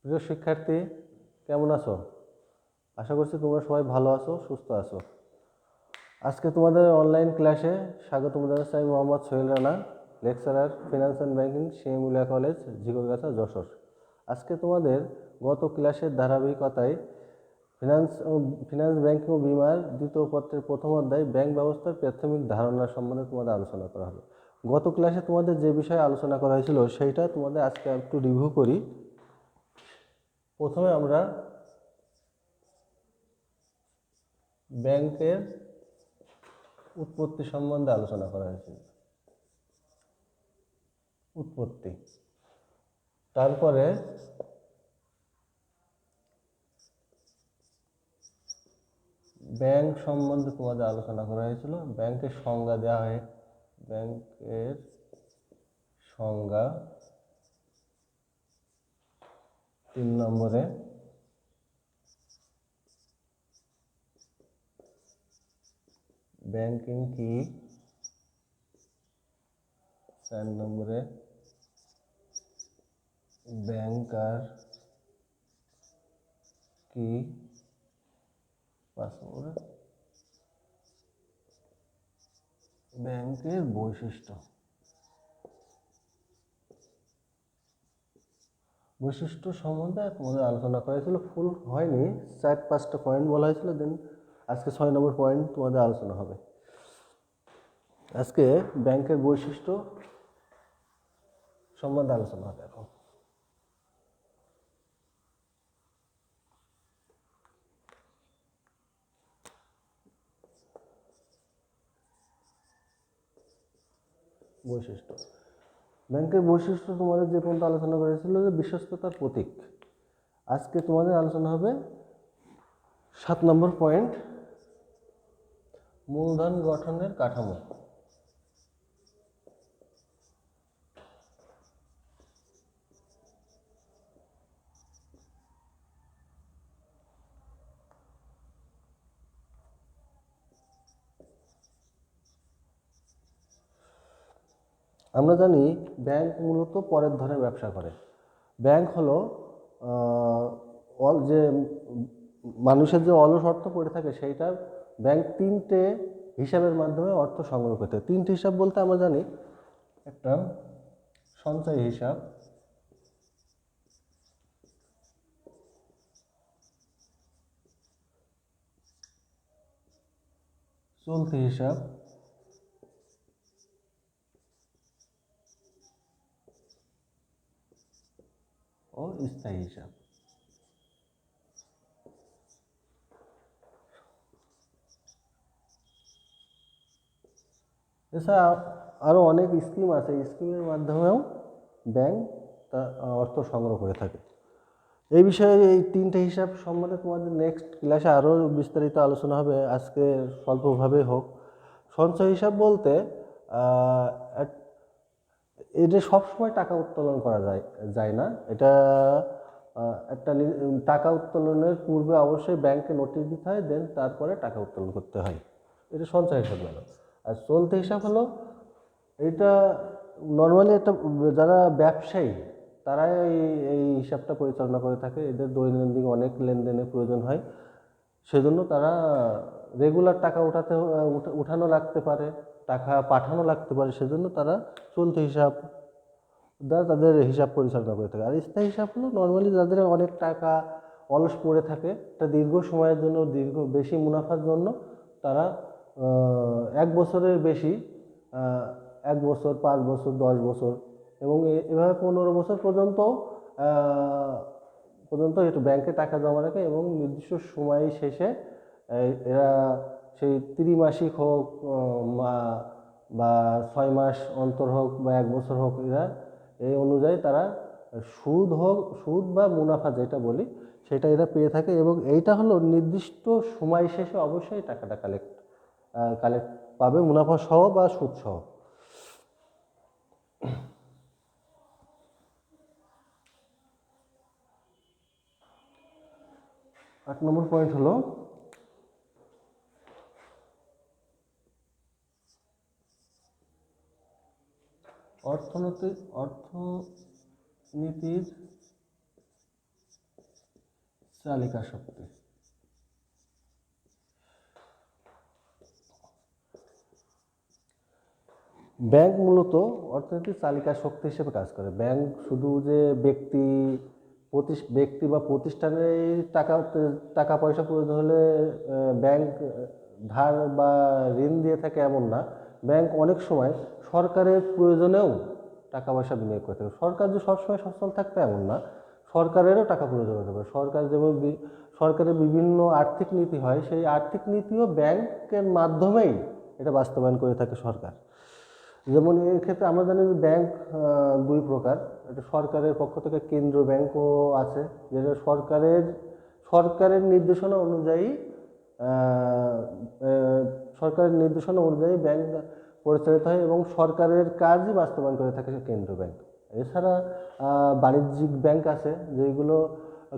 প্রিয় শিক্ষার্থী, কেমন আছো? আশা করছি তোমরা সবাই ভালো আছো, সুস্থ আছো। আজকে তোমাদের অনলাইন ক্লাসে স্বাগতম জানাচ্ছি আমি Mohammad Sohel Rana, lecturer finance and banking, Shimulia college, Jhikargachha, Jessore. আজকে তোমাদের গত ক্লাসের ধারাবাহিকতায় ফিনান্স ব্যাংকিং ও বিমার দ্বিতীয় পত্রের প্রথম অধ্যায় ব্যাংক ব্যবস্থার প্রাথমিক ধারণা সম্বন্ধে তোমাদের আলোচনা করা হবে। গত ক্লাসে তোমাদের যে বিষয়ে আলোচনা করা হয়েছিল সেইটা তোমাদের আজকে একটু রিভিউ করি। প্রথমে আমরা ব্যাংকের উৎপত্তি সম্বন্ধে আলোচনা করা হয়েছিল। উৎপত্তি, তারপরে ব্যাংক সম্বন্ধে তোমাদের আলোচনা করা হয়েছিল। ব্যাংকের সংজ্ঞা দেওয়া হয়, ব্যাংকের সংজ্ঞা 3 নম্বরে। ব্যাংকিং কি 4 নম্বরে। ব্যাংকার কি 5 নম্বরে। ব্যাংকের বৈশিষ্ট্য সম্বন্ধে তোমাদের আলোচনা করা হয়েছিল। ফুল হয়নি, 4-5টা পয়েন্ট বলা হয়েছিল। দেন আজকে 6 নম্বর পয়েন্ট তোমাদের আলোচনা হবে। আজকে ব্যাংকের বৈশিষ্ট্য সম্বন্ধে আলোচনা হবে। এখন বৈশিষ্ট্য, ব্যাংকের বৈশিষ্ট্য তোমাদের যে পর্যন্ত আলোচনা করেছিল যে বিশ্বস্ততার প্রতীক। আজকে তোমাদের আলোচনা হবে 7 নম্বর পয়েন্ট, মূলধন গঠনের কাঠামো। আমরা জানি ব্যাংক মূলত পরের ধরনের ব্যবসা করে। ব্যাংক হলো যে মানুষের যে অলস অর্থ পড়ে থাকে সেইটা ব্যাংক 3টে হিসাবের মাধ্যমে অর্থ সংগ্রহ করতে। 3টে হিসাব বলতে আমরা জানি, একটা সঞ্চয় হিসাব, চলতি হিসাব ও স্থায়ী হিসাব। এছাড়া আরও অনেক স্কিম আছে, স্কিমের মাধ্যমেও ব্যাংক তার অর্থ সংগ্রহ করে থাকে। এই বিষয়ে এই 3টে হিসাব সম্বন্ধে তোমাদের নেক্সট ক্লাসে আরও বিস্তারিত আলোচনা হবে। আজকে স্বল্পভাবে হোক। সঞ্চয় হিসাব বলতে এটা সবসময় টাকা উত্তোলন করা যায় না। এটা একটা টাকা উত্তোলনের পূর্বে অবশ্যই ব্যাংকে নোটিশ দিতে হয়, দেন তারপরে টাকা উত্তোলন করতে হয়। এটা সঞ্চয় হিসাব গেল। আর চলতি হিসাব হলো, এটা নর্মালি একটা যারা ব্যবসায়ী তারাই এই হিসাবটা পরিচালনা করে থাকে। এদের দৈনন্দিন অনেক লেনদেনের প্রয়োজন হয়, সেজন্য তারা রেগুলার টাকা উঠানো লাগতে পারে, টাকা পাঠানো লাগতে পারে, সেজন্য তারা চলতি হিসাব দ্বারা তাদের হিসাব পরিচালনা করে থাকে। আর স্থায়ী হিসাব হলো নর্মালি যাদের অনেক টাকা অলস পড়ে থাকে, একটা দীর্ঘ সময়ের জন্য বেশি মুনাফার জন্য তারা 1 বছরের বেশি, 1 বছর, 5 বছর, 10 বছর এবং এভাবে 15 বছর পর্যন্ত একটু ব্যাংকে টাকা জমা রাখে এবং নির্দিষ্ট সময় শেষে এরা সেই ত্রিমাসিক হোক বা 6 মাস অন্তর হোক বা 1 বছর হোক, এরা এই অনুযায়ী তারা সুদ বা মুনাফা যেটা বলি সেটা এরা পেয়ে থাকে। এবং এইটা হলো নির্দিষ্ট সময় শেষে অবশ্যই টাকাটা কালেক্ট পাবে, মুনাফা সহ বা সুদ সহ। আট নম্বর পয়েন্ট হলো অর্থনীতির চালিকা শক্তি। ব্যাংক মূলত অর্থনীতির চালিকা শক্তি হিসেবে কাজ করে। ব্যাংক শুধু যে ব্যক্তি বা প্রতিষ্ঠানের টাকা পয়সা প্রয়োজন হলে ব্যাংক ধার বা ঋণ দিয়ে থাকে এমন না। ব্যাংক অনেক সময় সরকারের প্রয়োজনেও টাকা পয়সা বিনিয়োগ করে থাকে। সরকার যে সবসময় সচ্ছল থাকবে এমন না, সরকারেরও টাকা প্রয়োজন হতে পারে। সরকারের বিভিন্ন আর্থিক নীতি হয়, সেই আর্থিক নীতিও ব্যাংকের মাধ্যমেই এটা বাস্তবায়ন করে থাকে সরকার। যেমন এর ক্ষেত্রে আমরা জানি যে ব্যাংক দুই প্রকার। এটা সরকারের পক্ষ থেকে কেন্দ্রীয় ব্যাংকও আছে, যেটা সরকারের নির্দেশনা অনুযায়ী ব্যাংক পরিচালিত হয় এবং সরকারের কাজই বাস্তবায়ন করে থাকে কেন্দ্রীয় ব্যাংক। এছাড়া বাণিজ্যিক ব্যাংক আছে, যেগুলো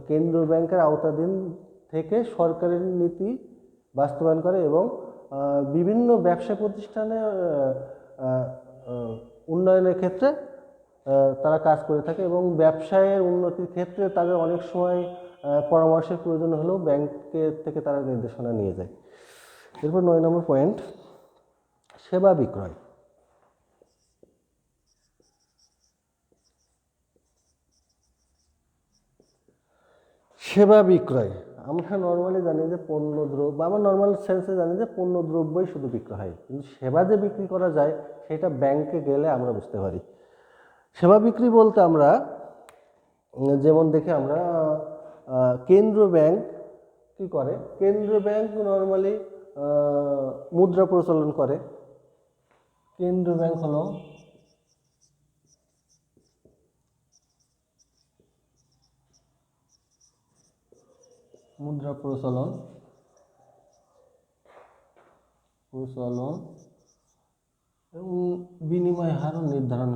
কেন্দ্রীয় ব্যাংকের আওতাধীন থেকে সরকারের নীতি বাস্তবায়ন করে এবং বিভিন্ন ব্যবসা প্রতিষ্ঠানের উন্নয়নের ক্ষেত্রে তারা কাজ করে থাকে এবং ব্যবসায়ের উন্নতির ক্ষেত্রে তাদের অনেক সময় পরামর্শের প্রয়োজন হলেও ব্যাংকের থেকে তারা নির্দেশনা নিয়ে যায়। এরপর 9 নম্বর পয়েন্ট, সেবা বিক্রয়। সেবা বিক্রয় আমরা নর্মালি জানি যে আমরা নর্মাল সেন্সে জানি যে পণ্য দ্রব্যই শুধু বিক্রয় হয়, কিন্তু সেবা যে বিক্রি করা যায় সেটা ব্যাংকে গেলে আমরা বুঝতে পারি। সেবা বিক্রি বলতে আমরা যেমন দেখি আমরা কেন্দ্রীয় ব্যাংক কি করে, কেন্দ্রীয় ব্যাংক নর্মালি মুদ্রা প্রচলন করে। কেন্দ্রীয় ব্যাংক হলো মুদ্রা প্রচলন এবং বিনিময় হারও নির্ধারণ।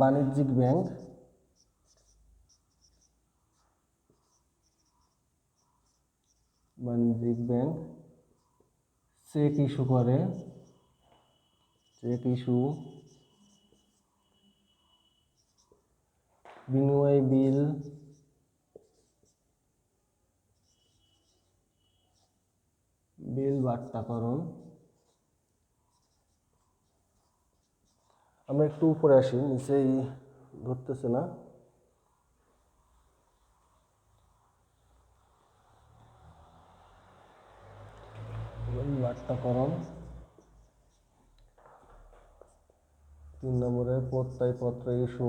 বাণিজ্যিক ব্যাংক চেক ইস্যু করে, বিনিময় বিল বাট্টাকরণ। আমরা একটু উপরে আসি, নিচেই ধরতেছে না। বাট্টাকরণ। 3 নম্বরে প্রত্যয়পত্র ইস্যু।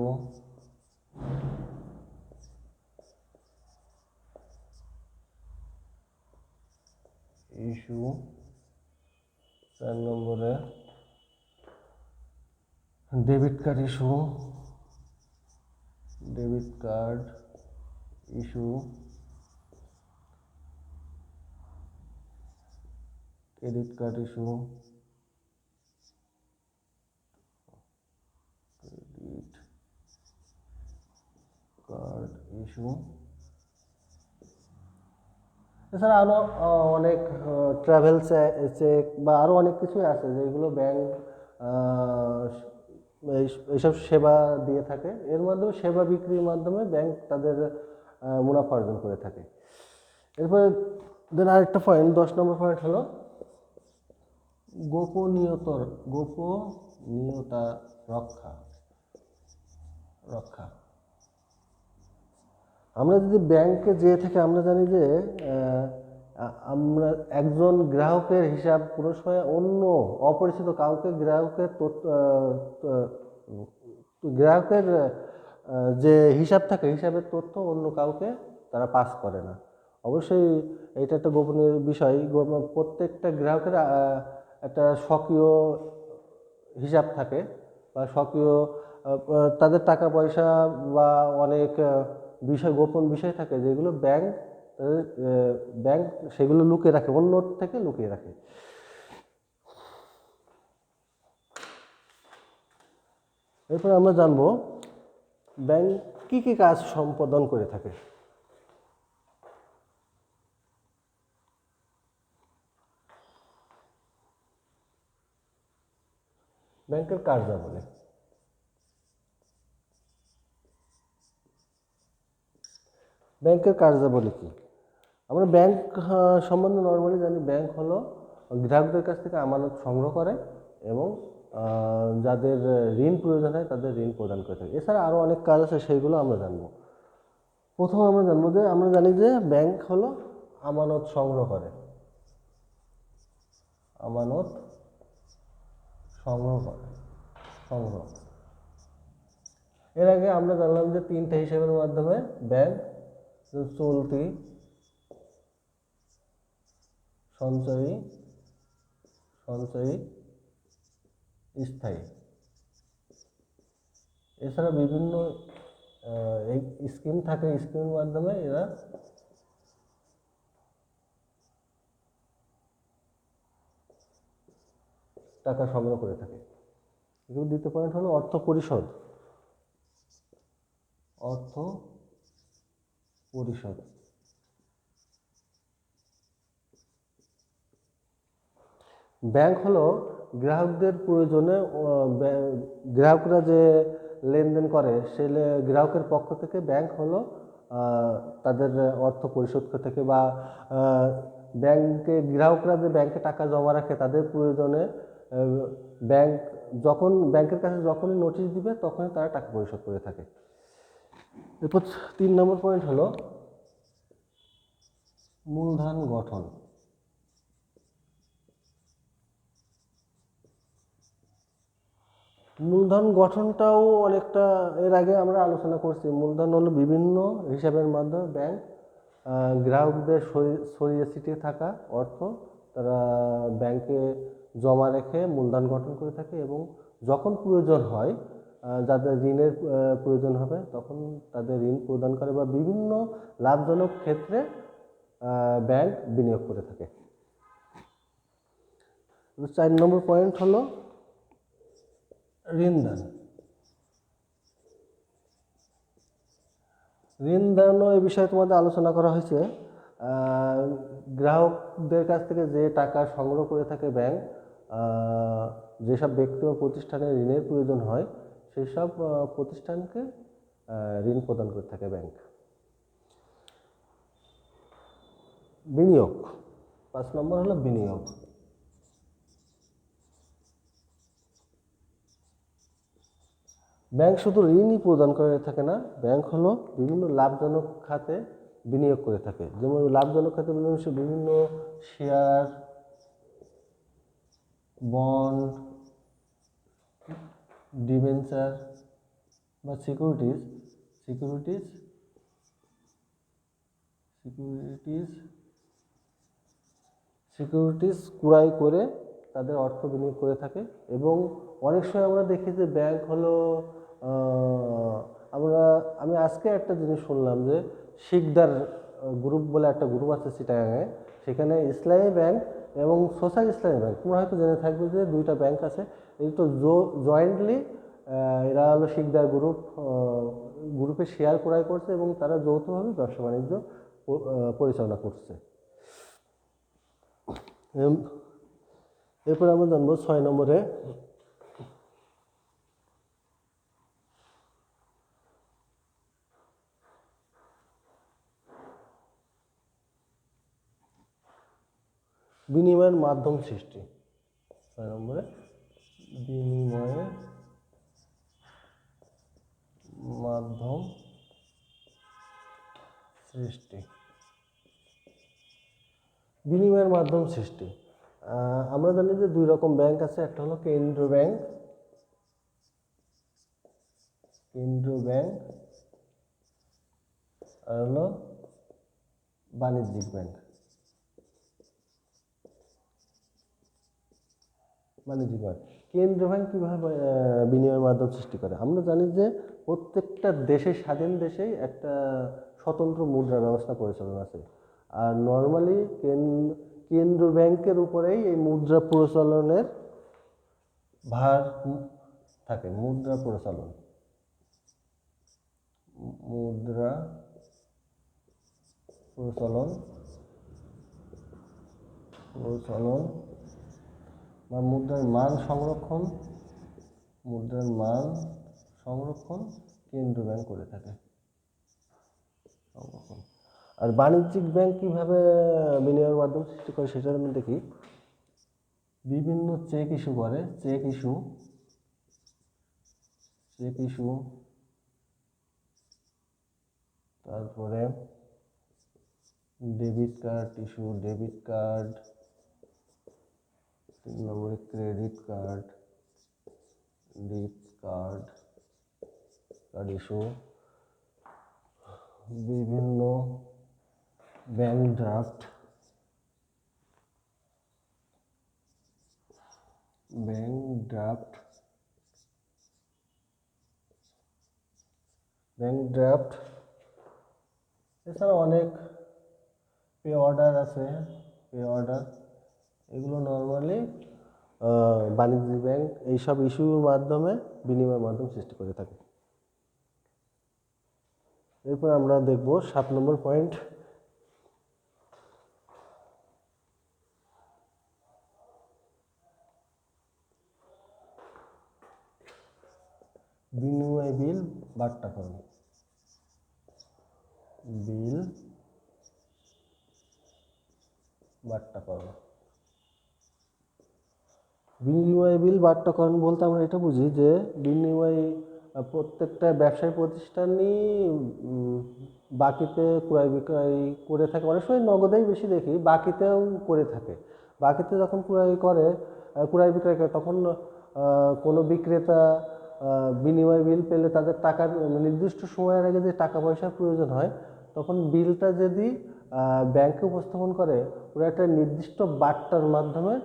4 নম্বরে debit card issue. Credit card issue. এছাড়া আরও অনেক ট্রাভেল চেক বা আরও অনেক কিছুই আছে যেগুলো ব্যাংক এইসব সেবা দিয়ে থাকে। এর মাধ্যমে সেবা বিক্রির মাধ্যমে ব্যাংক তাদের মুনাফা অর্জন করে থাকে। এরপরে আরেকটা পয়েন্ট, 10 নম্বর পয়েন্ট হলো গোপনীয়তা রক্ষা। আমরা যদি ব্যাংকে যেয়ে থাকি আমরা জানি যে আমরা একজন গ্রাহকের হিসাব কোনো সময় অন্য অপরিচিত কাউকে গ্রাহকের যে হিসাব থাকে হিসাবের তথ্য অন্য কাউকে তারা পাস করে না। অবশ্যই এটা একটা গোপনীয় বিষয়। প্রত্যেকটা গ্রাহকের একটা স্বকীয় হিসাব থাকে বা স্বকীয় তাদের টাকা পয়সা বা অনেক গোপন বিষয় থাকে যেগুলো ব্যাংক সেগুলো লুকিয়ে রাখে, অন্য থেকে লুকিয়ে রাখে। এরপর আমরা জানবো ব্যাংক কি কি কাজ সম্পাদন করে থাকে। ব্যাংকের কার্যাবলী। ব্যাংকের কার্যাবলী কি? আমরা ব্যাংক সম্বন্ধে নর্মালি জানি, ব্যাংক হলো গ্রাহকদের কাছ থেকে আমানত সংগ্রহ করে এবং যাদের ঋণ প্রয়োজন হয় তাদের ঋণ প্রদান করে থাকে। এছাড়া আরও অনেক কাজ আছে, সেইগুলো আমরা জানবো। প্রথম আমরা জানবো যে, আমরা জানি যে ব্যাংক হলো আমানত সংগ্রহ করে। আমানত সংগ্রহ করে, সংগ্রহ। এর আগে আমরা জানলাম যে তিনটা হিসাবের মাধ্যমে ব্যাংক চলতি, সঞ্চয়ী, স্থায়ী। এছাড়া বিভিন্ন স্কিম থাকে, স্কিমের মাধ্যমে এরা টাকা সংগ্রহ করে থাকে। এগুলো দ্বিতীয় পয়েন্ট হলো অর্থ পরিশোধ। অর্থ পরিশোধ। ব্যাংক হলো গ্রাহকদের প্রয়োজনে গ্রাহকরা যে লেনদেন করে, সে গ্রাহকের পক্ষ থেকে ব্যাংক হলো তাদের অর্থ পরিশোধ করে থাকে, বা ব্যাংকে গ্রাহকরা যে ব্যাংকে টাকা জমা রাখে তাদের প্রয়োজনে ব্যাংক যখন ব্যাংকের কাছে যখনই নোটিশ দিবে তখনই তারা টাকা পরিশোধ করে থাকে। এরপর 3 নম্বর পয়েন্ট হলো মূলধন গঠন। মূলধন গঠনটাও অনেকটা এর আগে আমরা আলোচনা করছি। মূলধন হলো বিভিন্ন হিসাবের মাধ্যমে ব্যাংক গ্রাহকদের ছড়িয়ে ছিটিয়ে থাকা অর্থ তারা ব্যাংকে জমা রেখে মূলধন গঠন করে থাকে, এবং যখন প্রয়োজন হয়, যাদের ঋণের প্রয়োজন হবে তখন তাদের ঋণ প্রদান করে, বা বিভিন্ন লাভজনক ক্ষেত্রে ব্যাংক বিনিয়োগ করে থাকে। 4 নম্বর পয়েন্ট হলো ঋণদান। ঋণদান এই বিষয়ে তোমাদের আলোচনা করা হয়েছে। গ্রাহকদের কাছ থেকে যে টাকা সংগ্রহ করে থাকে ব্যাংক, যেসব ব্যক্তি বা প্রতিষ্ঠানের ঋণের প্রয়োজন হয় সেই সব প্রতিষ্ঠানকে ঋণ প্রদান করে থাকে ব্যাংক। বিনিয়োগ। 5 নম্বর হলো বিনিয়োগ। ব্যাংক শুধু ঋণই প্রদান করে থাকে না, ব্যাংক হলো বিভিন্ন লাভজনক খাতে বিনিয়োগ করে থাকে। যেমন লাভজনক খাতে বিভিন্ন শেয়ার, বন্ড, ডিবেঞ্চার বা সিকিউরিটিজ ক্রয় করে তাদের অর্থ বিনিয়োগ করে থাকে। এবং অনেক সময় আমরা দেখি যে ব্যাংক হলো আমি আজকে একটা জিনিস শুনলাম যে শিকদার গ্রুপ বলে একটা গ্রুপ আছে চিটাগাঙে, সেখানে ইসলামী ব্যাংক এবং সোশ্যাল ইসলামী ব্যাংক, তোমরা হয়তো জেনে থাকবে যে দুইটা ব্যাংক আছে। এই তো জয়েন্টলি এরা হলো শিকদার গ্রুপে শেয়ার ক্রয় করছে এবং তারা যৌথভাবে ব্যবসা বাণিজ্য পরিচালনা করছে। এরপরে আমরা জানবো 6 নম্বরে বিনিময়ের মাধ্যম সৃষ্টি। 6 নম্বরে বিনিময়ের মাধ্যম সৃষ্টি। বিনিময়ের মাধ্যম সৃষ্টি। আমরা জানি যে 2 রকম ব্যাংক আছে, একটা হলো কেন্দ্রীয় ব্যাংক, আর হলো বাণিজ্যিক ব্যাংক। কেন্দ্রীয় ব্যাংক কীভাবে বিনিময়ের মাধ্যম সৃষ্টি করে? আমরা জানি যে প্রত্যেকটা দেশে, স্বাধীন দেশেই একটা স্বতন্ত্র মুদ্রা ব্যবস্থা পরিচালনা আছে, আর নর্মালি কেন্দ্র ব্যাংকের উপরেই এই মুদ্রা পরিচালনের ভার থাকে। মুদ্রা পরিচালন বা মুদ্রার মান সংরক্ষণ মুদ্রার মান সংরক্ষণ কেন্দ্রীয় ব্যাংক করে থাকে সংরক্ষণ। আর বাণিজ্যিক ব্যাংক কীভাবে বিনিয়োগের মাধ্যম সৃষ্টি করে সেটার মধ্যে দেখি, বিভিন্ন চেক ইস্যু করে, চেক ইস্যু, তারপরে ডেবিট কার্ড, 3 নম্বরে ক্রেডিট কার্ড ইস্যু, বিভিন্ন ব্যাংক ড্রাফট, এছাড়া অনেক পে অর্ডার আছে, এগুলো নর্মালি বাণিজ্যিক ব্যাংক এইসব ইস্যুর মাধ্যমে বিনিময়ের মাধ্যম সৃষ্টি করে থাকে। এরপর আমরা দেখব 7 নম্বর পয়েন্ট, বিনিময় বিল বাট্টাকরণ। বিনিময় বিল বাট্টাকরণ বলতে আমরা এটা বুঝি যে বিনিময় প্রত্যেকটা ব্যবসায়ী প্রতিষ্ঠানই বাকিতে ক্রয় বিক্রয় করে থাকে, অনেক সময় নগদেই বেশি দেখি, বাকিতেও করে থাকে। বাকিতে যখন ক্রয় বিক্রয় করে তখন কোনো বিক্রেতা বিনিময় বিল পেলে তাদের টাকার নির্দিষ্ট সময়ের আগে যে টাকা পয়সার প্রয়োজন হয়, তখন বিলটা যদি ব্যাংকে উপস্থাপন করে, ওরা একটা নির্দিষ্ট বাট্টার মাধ্যমে,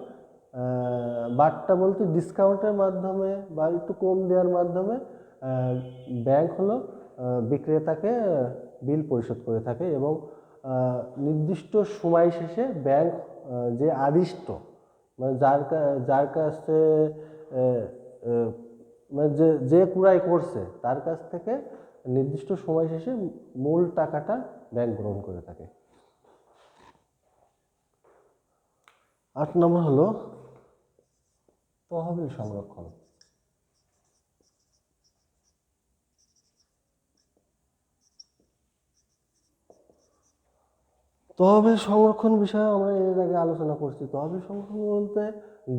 বাট্টা বলতে ডিসকাউন্টের মাধ্যমে বা একটু কম দেওয়ার মাধ্যমে ব্যাংক হলো বিক্রেতাকে বিল পরিশোধ করে থাকে। এবং নির্দিষ্ট সময় শেষে ব্যাংক যে আদিষ্ট, মানে যার কাছে মানে যে ক্রয় করছে তার কাছ থেকে নির্দিষ্ট সময় শেষে মূল টাকাটা ব্যাংক গ্রহণ করে থাকে। 8 নম্বর হলো তহবিল সংরক্ষণ। তহবিল সংরক্ষণ বিষয়ে আমরা এর আগে আলোচনা করছি। তহবিল সংরক্ষণ বলতে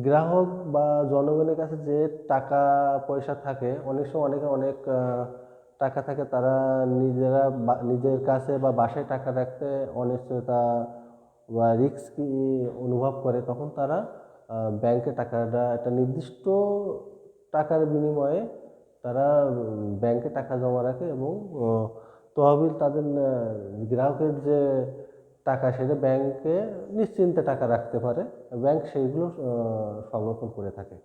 গ্রাহক বা জনগণের কাছে যে টাকা পয়সা থাকে, অনেক সময় অনেক টাকা থাকে, তারা নিজের কাছে বা বাসায় টাকা রাখতে অনিশ্চয়তা বা রিস্ক অনুভব করে, তখন তারা ব্যাংকে টাকাটা একটা নির্দিষ্ট টাকার বিনিময়ে তারা ব্যাংকে টাকা জমা রাখে এবং তহবিল তাদের গ্রাহকের যে টাকা সেটা ব্যাংকে নিশ্চিন্তে টাকা রাখতে পারে, ব্যাংক সেইগুলো সংরক্ষণ করে থাকে।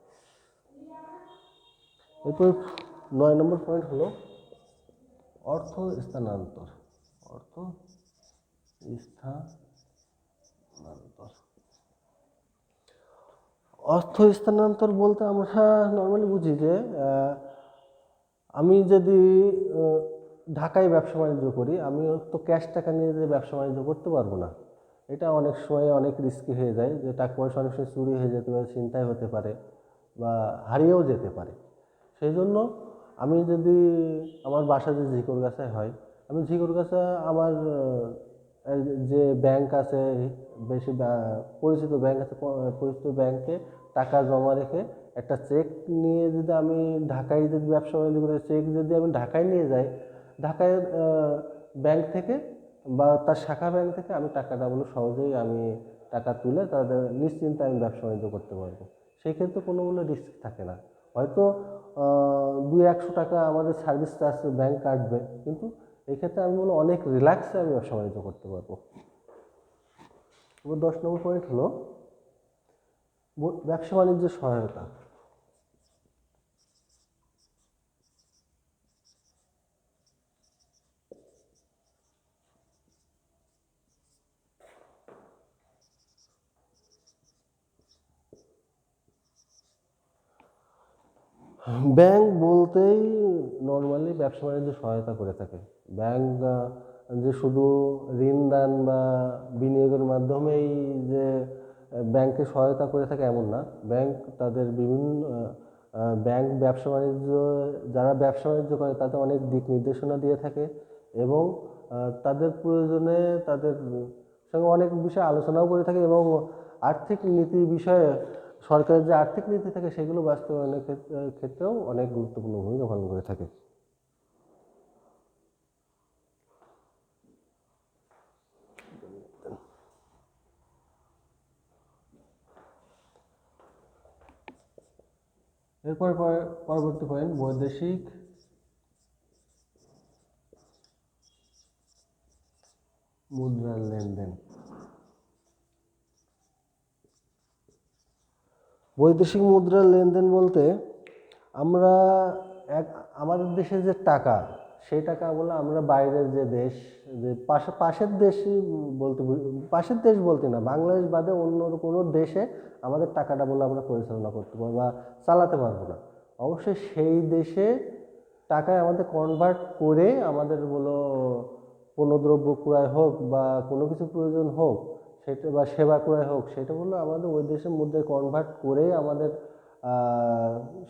এরপর 9 নম্বর পয়েন্ট হলো অর্থ স্থানান্তর। অর্থ স্থানান্তর বলতে আমরা নর্মালি বুঝি যে আমি যদি ঢাকায় ব্যবসা বাণিজ্য করি, আমি তো ক্যাশ টাকা নিয়ে যে ব্যবসা বাণিজ্য করতে পারবো না। এটা অনেক সময় অনেক রিস্কি হয়ে যায়, যে টাকা পয়সা অনেক সময় চুরি হয়ে যেতে পারে, ছিনতাই হতে পারে বা হারিয়েও যেতে পারে। সেই জন্য আমি যদি আমার বাসা যে ঝিকরগাছায় হয়, আমি ঝিকরগাছা আমার যে ব্যাংক আছে, বেশি পরিচিত ব্যাংক আছে, পরিচিত ব্যাংকে টাকা জমা রেখে একটা চেক নিয়ে যদি আমি ঢাকায় যদি ব্যবসা বাণিজ্য করে চেক যদি আমি ঢাকায় নিয়ে যাই, ঢাকায় ব্যাংক থেকে বা তার শাখা ব্যাংক থেকে আমি টাকাটা সহজেই আমি টাকা তুলে তাদের নিশ্চিন্তে আমি ব্যবসা বাণিজ্য করতে পারবো। সেই ক্ষেত্রে কোনো রিস্ক থাকে না। হয়তো 200-100 টাকা আমাদের সার্ভিস চার্জ ব্যাংক কাটবে, কিন্তু এই ক্ষেত্রে আমি অনেক রিল্যাক্সে আমি ব্যবসা বাণিজ্য করতে পারবো। এবার 10 নম্বর পয়েন্ট হলো ব্যবসা বাণিজ্যের সহায়তা। ব্যাংক বলতেই নর্মালি ব্যবসা বাণিজ্য সহায়তা করে থাকে। ব্যাংক যে শুধু ঋণ দান বা বিনিয়োগের মাধ্যমেই যে ব্যাংকে সহায়তা করে থাকে এমন না। ব্যাংক তাদের বিভিন্ন ব্যাংক ব্যবসা বাণিজ্য, যারা ব্যবসা বাণিজ্য করে তাদের অনেক দিক নির্দেশনা দিয়ে থাকে এবং তাদের প্রয়োজনে তাদের সঙ্গে অনেক বিষয়ে আলোচনাও করে থাকে এবং আর্থিক নীতি বিষয়ে সরকারের যে আর্থিক নীতি থাকে সেগুলো বাস্তবায়নের ক্ষেত্রেও অনেক গুরুত্বপূর্ণ ভূমিকা পালন করে থাকে। এরপর পরবর্তী পয়েন্ট, বৈদেশিক মুদ্রার লেনদেন। বৈদেশিক মুদ্রার লেনদেন বলতে আমরা আমাদের দেশের যে টাকা, সেই টাকা বলে আমরা বাইরের যে দেশ, যে পাশের দেশ বলতে, পাশের দেশ বলতে না, বাংলাদেশ বাদে অন্য কোনো দেশে আমাদের টাকাটা বলে আমরা পরিচালনা করতে পারবো বা চালাতে পারবো না। অবশ্যই সেই দেশে টাকায় আমাদের কনভার্ট করে আমাদের বলো পণ্যদ্রব্য ক্রয় হোক বা কোনো কিছু প্রয়োজন হোক সেটা, বা সেবা ক্রয় হোক, সেটা হলো আমাদের ওই দেশের মুদ্রায় কনভার্ট করে আমাদের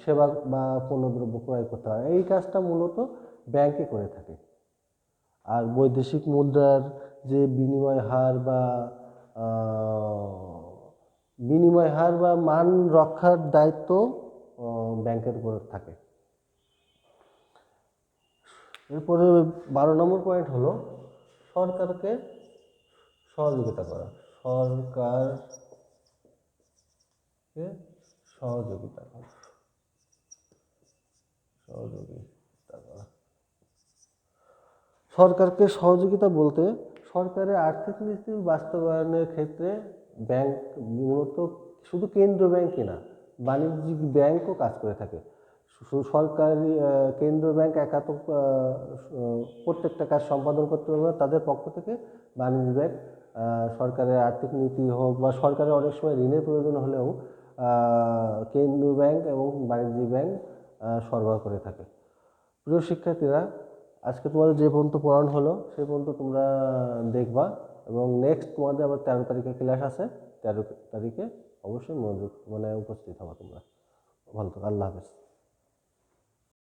সেবা বা পণ্যদ্রব্য ক্রয় করতে হয়। এই কাজটা মূলত ব্যাংকে করে থাকে। আর বৈদেশিক মুদ্রার যে বিনিময় হার বা মান রক্ষার দায়িত্ব ব্যাংকের উপর থাকে। এরপরে 12 নম্বর পয়েন্ট হলো সরকারকে সহযোগিতা করা। সরকারকে সহযোগিতা করা। সরকারকে সহযোগিতা বলতে সরকারের আর্থিক নীতি বাস্তবায়নের ক্ষেত্রে ব্যাংক মূলত শুধু কেন্দ্রীয় ব্যাংকই না, বাণিজ্যিক ব্যাংকও কাজ করে থাকে। সরকারি কেন্দ্রীয় ব্যাংক একা তো প্রত্যেকটা কাজ সম্পাদন করতে পারবে না, তাদের পক্ষ থেকে বাণিজ্য ব্যাংক সরকারের আর্থিক নীতি হোক বা সরকারের অনেক সময় ঋণের প্রয়োজন হলেও কেন্দ্রীয় ব্যাংক এবং বাণিজ্যিক ব্যাংক সরবরাহ করে থাকে। প্রিয় শিক্ষার্থীরা, আজকে তোমাদের যে পর্যন্ত পড়ানো হলো সেই পর্যন্ত তোমরা দেখবা এবং নেক্সট তোমাদের আবার 13 তারিখে ক্লাস আছে। 13 তারিখে অবশ্যই উপস্থিত হবা তোমরা। ভালো থাকো। আল্লাহ হাফেজ।